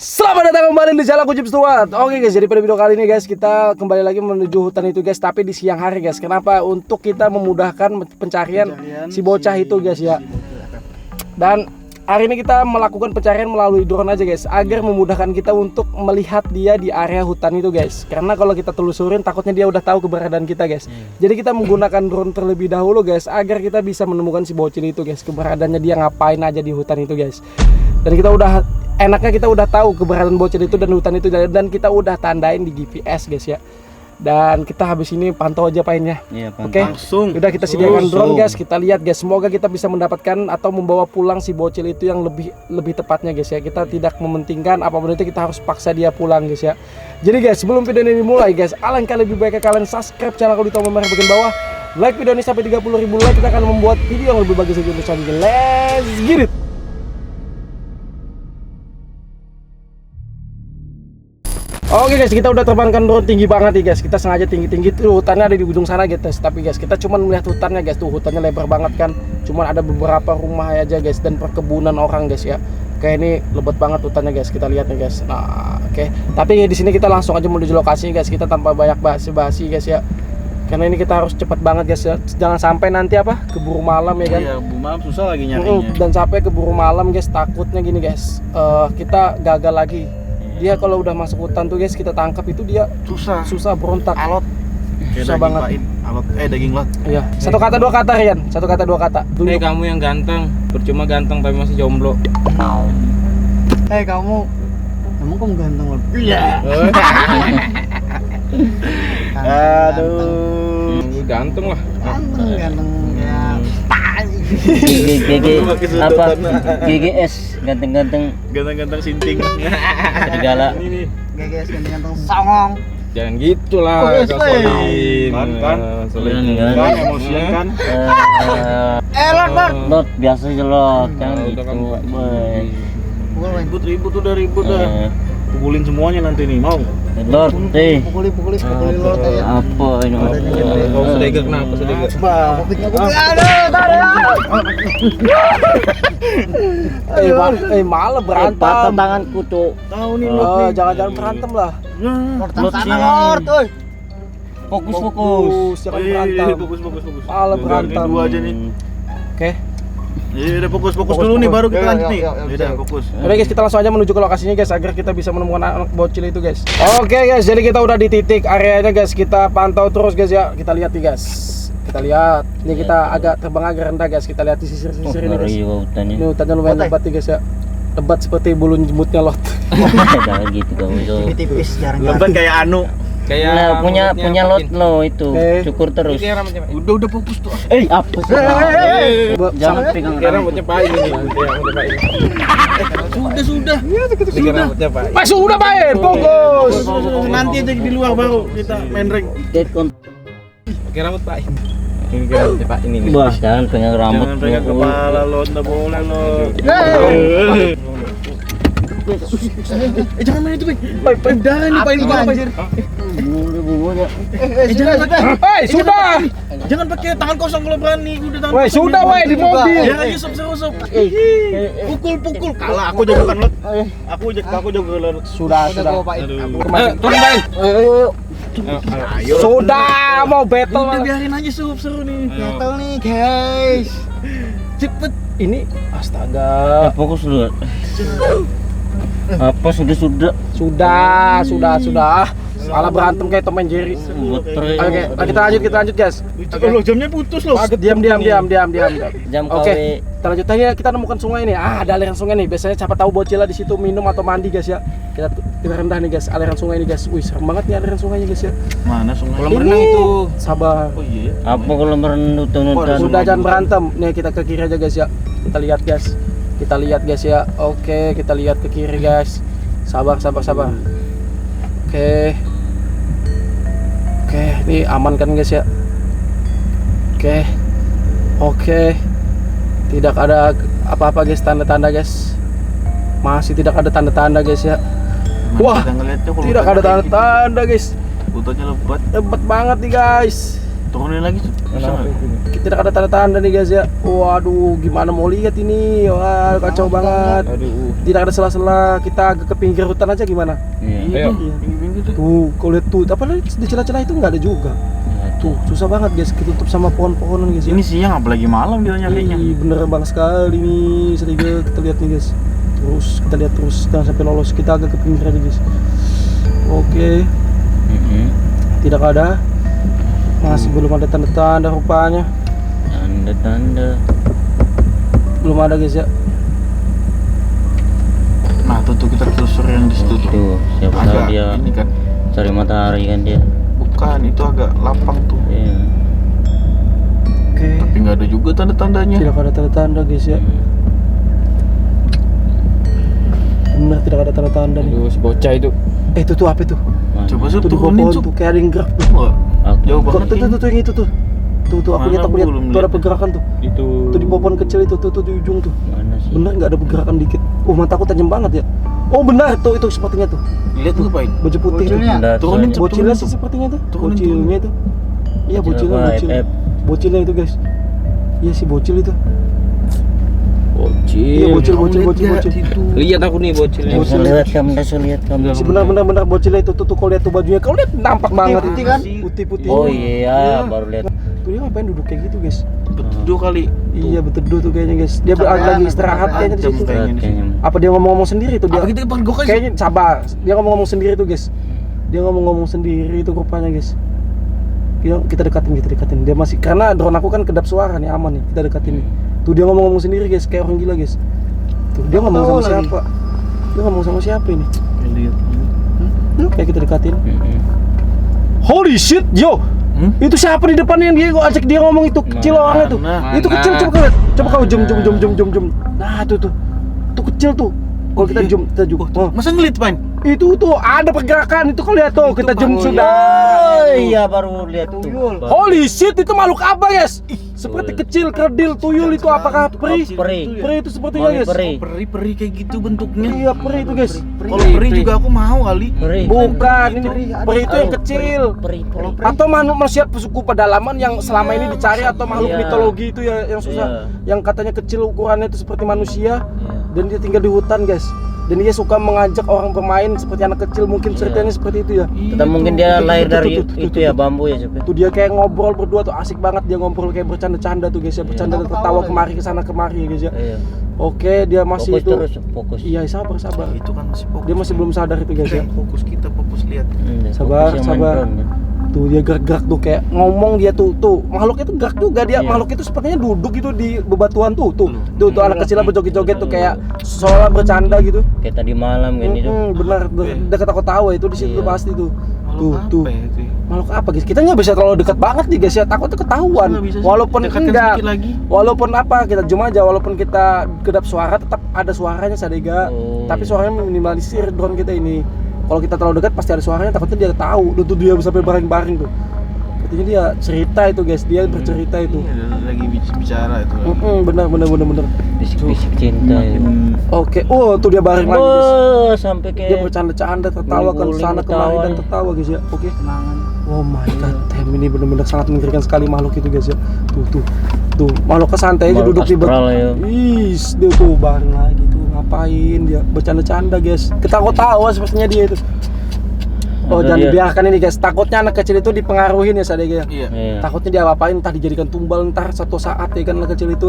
Selamat datang kembali di channel Kujib Stuart. Oke guys, jadi pada video kali ini guys, kita kembali lagi menuju hutan itu guys, tapi di siang hari guys. Kenapa? Untuk kita memudahkan pencarian si bocah itu guys ya. Dan hari ini kita melakukan pencarian melalui drone aja guys, agar memudahkan kita untuk melihat dia di area hutan itu guys. Karena kalau kita telusurin takutnya dia udah tahu keberadaan kita guys. Jadi kita menggunakan drone terlebih dahulu guys, agar kita bisa menemukan si bocil itu guys, keberadaannya dia ngapain aja di hutan itu guys. Dan kita udah enaknya kita udah tahu keberadaan bocil itu dan hutan itu, dan kita udah tandain di GPS guys ya. Dan kita habis ini pantau aja painnya. Iya, oke. Langsung. Udah kita sediakan drone guys, kita lihat guys. Semoga kita bisa mendapatkan atau membawa pulang si bocil itu yang lebih tepatnya guys ya. Kita tidak mementingkan apapun itu, kita harus paksa dia pulang guys ya. Jadi guys, sebelum video ini dimulai guys, alangkah lebih baiknya kalian subscribe channel aku di tombol merah bagian bawah. Like video ini sampai 30.000 like, kita akan membuat video yang lebih bagus lagi untuk kalian. Let's get it. Oke guys, kita udah terbangkan drone tinggi banget nih guys. Kita sengaja tinggi-tinggi tuh, hutannya ada di ujung sana guys. Tapi guys, kita cuma melihat hutannya guys. Tuh hutannya lebar banget kan. Cuman ada beberapa rumah aja guys, dan perkebunan orang guys ya. Kayak ini lebat banget hutannya guys. Kita lihat nih guys. Nah, oke. Tapi di sini kita langsung aja menuju lokasi guys. Kita tanpa banyak basa-basi guys ya. Karena ini kita harus cepat banget guys ya. Jangan sampai nanti keburu malam ya kan. Iya, keburu malam susah lagi nyarinya. Dan sampai keburu malam guys, takutnya gini guys. Kita gagal lagi. Dia kalau udah masuk hutan tuh guys, kita tangkap itu dia susah berontak. Alot. Susah banget. Alot daging lot. Iya. Satu kata dua kata Rian. Satu kata dua kata. Hei kamu yang ganteng, percuma ganteng tapi masih jomblo. Hei kamu, emang kamu ganteng loh? Iya. Aduh, ganteng lah. Ganteng ya. Apa GGS ganteng-ganteng Sinting. serigala. GGS ganteng songong. Jangan gitulah, kau Solim. Kan emosian kan. Lot biasa aja lot kan Udah kan, gitu. Pak. Ribut udah ribut dah. Pukulin semuanya nanti nih, mau? Lot Pukuli lot ya. apa ini? Kau sedega kenapa sedega? Malah Patah berantem. tanganku tuh. Tahu nih lot nih. Jangan berantem lah. Lot sini. Fokus. Jangan berantem. Fokus. Malah berantem. Dua aja nih. Oke. Iya, udah fokus dulu nih, baru kita lanjut nih. Udah fokus. Oke guys, kita langsung aja menuju ke lokasinya guys, agar kita bisa menemukan anak bocil itu guys. Oke guys, jadi kita udah di titik areanya guys. Kita pantau terus guys ya. Kita lihat nih guys. Kita lihat. Ini kita agak terbang agak rendah guys. Kita lihat di sisir-sisir ini guys. Ini hutannya lumayan lebat nih guys ya. Lebat seperti bulu jembutnya lot. Jangan gitu kamu itu. Tipis jarang-jarang. Lebat kayak anu. Nah, punya lot lo itu cukur terus. Udah fokus tuh. Apa sih? Jangan pegang Kira rambutnya Pak ini. Sudah. Kira rambutnya Pak. Sudah Pak, fokus. Nanti aja di luar baru kita main ring. Kira rambut Pak. Ini kira rambutnya Pak ini. Bos, jangan pegang rambut. Jangan pegang kepala lo, enggak boleh lo. Jangan main itu, Pak. Darah nih, Pak. Anjir. Bumbunya. Jangan pakai. Sudah. Jangan pakai tangan kosong kalau berani. Udah tangan. Sudah di mobil. Ya, ayo usap. Pukul. Kalah aku jagokan lot. Aku jago lot. Sudah. Turun Pak. Ayo. Sudah mau battle. Udah biarin aja seru nih. Battle nih, guys. Cepet. Ini astaga. Fokus dulu. Apa sudah? Sudah. Malah berantem kayak Tom and Jerry. Oke, kita lanjut guys. Lo jamnya putus lo. Diam. Jam Oke, kita lanjut aja. Kita nemukan sungai nih. Ada aliran sungai nih. Biasanya siapa tahu bocil di situ minum atau mandi guys ya. Kita rendah nih guys, aliran sungai ini guys. Wih, serem banget nih aliran sungainya guys ya. Mana sungai? Kolam renang itu. Sabar. Oh iya. Apa kalau merenung? Sudah, jangan berantem. Nih kita ke kiri aja guys ya. Kita lihat guys ya. Oke, kita lihat ke kiri guys. Sabar. Oke, ini aman kan guys ya? Oke. Tidak ada apa-apa guys, tanda-tanda guys. Masih tidak ada tanda-tanda guys ya. Wah, tidak ada tanda-tanda guys. Hutannya lebat. Lebat banget nih guys. Turunin lagi tuh. Kenapa itu? Tidak ada tanda-tanda nih guys ya. Waduh, gimana mau lihat ini? Wah, kacau banget. Aduh. Tidak ada sela-sela. Kita agak ke pinggir hutan aja gimana? Iya. Ayo. Pinggir-pinggir tuh. Tuh, kau lihat tuh. Apa lagi di celah-celah itu nggak ada juga. Tuh, susah banget guys. Ketutup sama pohon-pohonan guys. Ya. Ini siang apalagi malam dia nyarinya. Ih, bener banget sekali nih. Sedikit kita lihat nih guys. Terus kita lihat terus jangan sampai lolos. Kita agak ke pinggir aja guys. Oke, tidak ada. Masih belum ada tanda-tanda rupanya. Tanda-tanda. Belum ada guys ya. Nah, tuh kita telusur yang di situ tuh. Tuh, siapa tahu Agak dia ini kan. cari matahari kan dia. Bukan, itu agak lapang tuh. Iya. Oke. Tapi nggak ada juga tanda-tandanya. Tidak ada tanda-tanda guys ya. Benar tidak ada tanda-tanda nih. Aduh, si bocah itu. Itu tuh apa itu? Coba Tuh Sup, di bawah turunin pohon Sup. tuh kayak ada yang gerak tuh. Enggak. Aku Jauh Kok banget. tuh yang itu tuh. Tuh aku Mana lihat belum tuh ada lihat. pergerakan tuh. Itu. Tuh di pohon kecil itu tuh di ujung tuh. mana sih? Bener nggak ada pergerakan dikit? Oh mataku tajam banget ya. Oh benar tuh itu sepertinya tuh. Lihat tuh ngapain? Baju putih tuh. Nggak, Turunin, soalnya- Cep. Bocilnya sih sepertinya tuh. Turunin, Bocilnya itu. Iya bocilnya apa, bocil. FF? Bocilnya itu guys. Iya si bocil itu. Bocil. Iya bocil Kamu lihat bocil. nggak situ? Lihat aku nih bocilnya. Nggak bisa lihat kamu, nggak bisa lihat kamu. Si benar bocilnya itu tuh kau lihat tuh bajunya. Kau lihat nampak banget putih itu kan? Putih-putih. Oh iya, baru lihat. Tuh dia ngapain duduk kayak gitu guys? Betul kali. Iya beteduh tuh kayaknya guys. Dia lagi istirahat kayaknya di Jam situ. kayaknya di Kayaknya. Apa dia ngomong-ngomong sendiri tuh dia? Apa kita pergok aja? Kayaknya sabar. Dia ngomong-ngomong sendiri tuh guys. Dia ngomong-ngomong sendiri itu rupanya guys. Kita dekatin. Dia masih karena drone aku kan kedap suara nih aman nih. Kita dekatin nih. Tuh dia ngomong-ngomong sendiri guys kayak orang gila guys. Tuh dia ngomong sama siapa? Dia ngomong sama siapa ini? Lihat. Kayak kita dekatin. Mm-mm. Holy shit, yo. Itu siapa di depannya yang dia gua ajak dia ngomong itu kecil Mana? orangnya tuh. Mana? Itu kecil coba kau lihat. Coba kau jum. Nah, tuh. Tuh kecil tuh. Kalau kita Iya. zoom, kita zoom. Oh. Masa ngelit main? Itu tuh ada pergerakan. Itu kau lihat tuh, kita zoom baru sudah. Oh iya, baru lihat tuh. Baru- Holy shit, itu makhluk apa, guys? Seperti kecil, kerdil, tuyul itu apakah peri? Peri. Peri itu sepertinya, Mami guys. peri. Peri kayak gitu bentuknya. Iya, peri itu, guys. Kalau peri juga aku mau kali. Peri. Bukan, ini peri itu yang kecil. Peri. Atau manusia suku pedalaman yang selama ini dicari atau makhluk Iya. mitologi itu ya yang susah, yang katanya kecil ukurannya itu seperti manusia dan dia tinggal di hutan guys, dan dia suka mengajak orang bermain seperti anak kecil mungkin ceritanya seperti itu ya. Atau mungkin dia lahir dari Tuh, itu ya, bambu ya, Cep. Tuh dia kayak ngobrol berdua tuh asik banget, dia ngobrol kayak bercanda-canda tuh guys ya, bercanda dan tertawa kemari ke sana kemari ya guys ya. Iya. Oke, dia masih Fokus itu. terus, fokus. Iya, sabar. Itu kan masih fokus. Dia masih belum sadar itu guys ya. Fokus kita, fokus lihat. Sabar, Fokus yang main sabar. drone, kan. Tuh dia gerak-gerak tuh kayak ngomong dia tuh makhluk itu gerak juga dia. Iya. Makhluk itu sepertinya duduk gitu di bebatuan tuh anak kecil berjoget-joget tuh kayak seolah bercanda gitu. Kayak tadi malam kan itu. Benar udah ketawa-tawa itu di situ Iya. pasti tuh. Makhluk Tuh. apa ya itu ya? Makhluk apa guys? Kita nggak bisa terlalu dekat banget nih guys ya, takutnya ketahuan. Nggak bisa sih. Walaupun Dekatkan enggak, sedikit lagi. walaupun apa kita zoom aja, walaupun kita kedap suara tetap ada suaranya sadega. Oh, Tapi iya. suaranya minimalisir drone kita ini. Kalau kita terlalu dekat pasti ada suaranya, takutnya dia tahu. Tuh dia sampai baring-baring tuh. Artinya dia cerita itu guys, dia bercerita itu. Iya, lagi bicara itu. Bener. Bisik-bisik cinta ya. Oke, tuh dia baring lagi guys. Oh, sampai Dia kayak bercanda-canda, tertawa kan guling-guling sana kemari ketawa dan ya. tertawa guys ya. Oke. Oh my god, damn, ini benar-benar sangat mengerikan sekali makhluk itu guys ya. Tuh, makhluknya santai aja Makhluk duduk di astral ya. Is, dia tuh baring lagi tuh, ngapain dia? Bercanda-canda guys. Ketawa-tawa sepertinya dia itu. Oh, Ada jangan dia. dibiarkan ini guys. Takutnya anak kecil itu dipengaruhin ya sadega. Iya. Iya. Takutnya dia apain, entah dijadikan tumbal ntar satu saat ya kan anak kecil itu.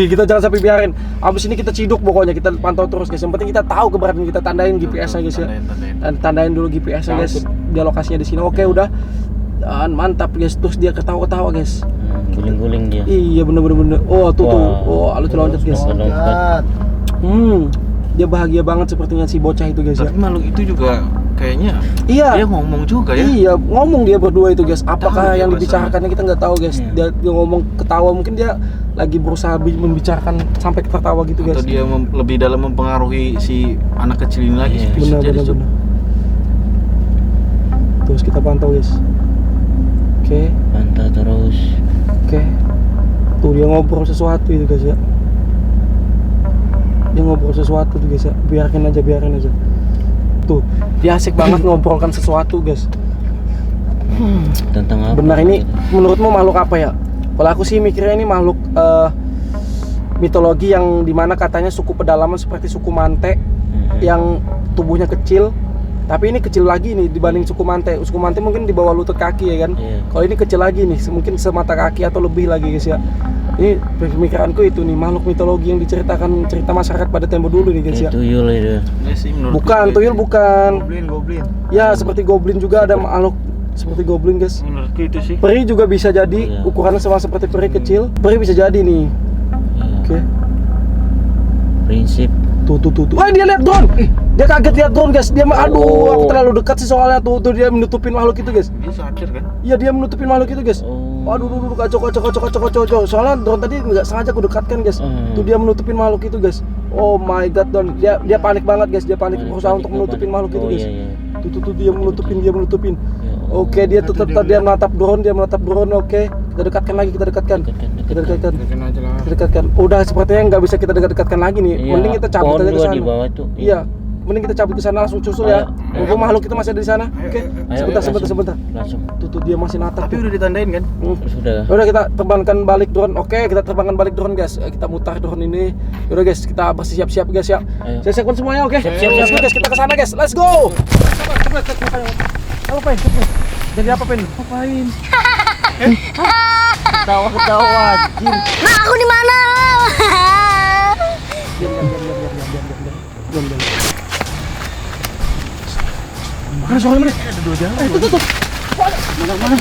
Kita jangan sampai biarin. Abis ini kita ciduk pokoknya, kita pantau terus guys. Yang penting kita tahu keberadaan kita, tandain GPS-nya guys ya. Tandain. Tandain dulu GPS-nya guys. Dia lokasinya di sini. Oke, udah. Dan mantap guys. Terus dia ketawa-ketawa guys. Guling-guling dia. Iya bener. Oh tuh. Wah. Alus loncat guys. Loncat. Dia bahagia banget sepertinya si bocah itu guys ya. Tapi makhluk itu juga kayaknya Iya. dia ngomong juga ya. Iya, ngomong dia berdua itu guys. Apakah Tahu yang dia dibicarakannya kita nggak tahu guys. Iya. Dia ngomong ketawa, mungkin dia lagi berusaha membicarakan sampai tertawa gitu guys. Atau dia lebih dalam mempengaruhi si anak kecil ini lagi. Iya. Bisa jadi, Sob. Benar. Terus kita pantau guys. Oke. Pantau terus. Tuh dia ngobrol sesuatu itu guys ya. Dia ngobrol sesuatu tuh guys ya. Biarin aja. Tuh, dia asik banget ngobrolkan sesuatu guys. Tentang apa? Benar, ini menurutmu makhluk apa ya? Kalau aku sih mikirnya ini makhluk mitologi yang dimana katanya suku pedalaman seperti suku Mante yang tubuhnya kecil, tapi ini kecil lagi nih dibanding suku Mante. Suku Mante mungkin di bawah lutut kaki ya kan. Iya. Kalau ini kecil lagi nih, mungkin semata kaki atau lebih lagi guys ya. Ini pemikiranku itu nih makhluk mitologi yang diceritakan cerita masyarakat pada tempo dulu nih guys ya. Tuyul itu. Ya sih menurut Bukan, tuyul bukan. Goblin. Ya seperti goblin juga ada makhluk seperti goblin guys. Menurutku itu sih. Peri juga bisa jadi, Iya. ukurannya sama seperti peri kecil. Peri bisa jadi nih. Iya. Oke. Prinsip. Tuh. Wah, dia lihat drone. Dia kaget lihat drone, guys. Dia aduh, aku terlalu dekat sih soalnya tuh dia menutupin makhluk itu, guys. Dia sadar kan? Iya, dia menutupin makhluk itu, guys. Oh. Aduh, kacau. Soalnya drone tadi nggak sengaja aku dekatkan, guys. Tuh dia menutupin makhluk itu, guys. Oh my god, Don. Dia panik banget, guys. Dia panik berusaha untuk menutupin makhluk itu, guys. Iya. Tuh dia menutupin. Ya, Oke, dia tetap dia menatap drone. Oke, kita dekatkan lagi, kita dekatkan. Mungkin aja lah. Kita dekatkan. Udah sepertinya nggak bisa kita dekatkan lagi nih. Iya, Mending kita cabut pohon aja ke juga sana. di bawah tuh. Iya, mending kita cabut ke sana langsung susul ya. Mumpung makhluk itu masih ada di sana. Oke. Ayo, Sebentar. Langsung. Tuh dia masih natap. Tapi tuh. udah ditandain kan? Sudah. Udah kita terbangkan balik drone. Oke, kita terbangkan balik drone, guys. Kita mutar drone ini. Udah guys, kita bersiap-siap guys ya. Ayo. Saya siapkan semuanya, oke? Siap. Let's go, guys, kita ke sana, guys. Let's go. Apa, Pen? Jadi apa, Pen? Apain? Ketawa, anjir. Nah, aku di mana? Diam. Mana suara mereka? Ada dua jalan. Tuh. Mana?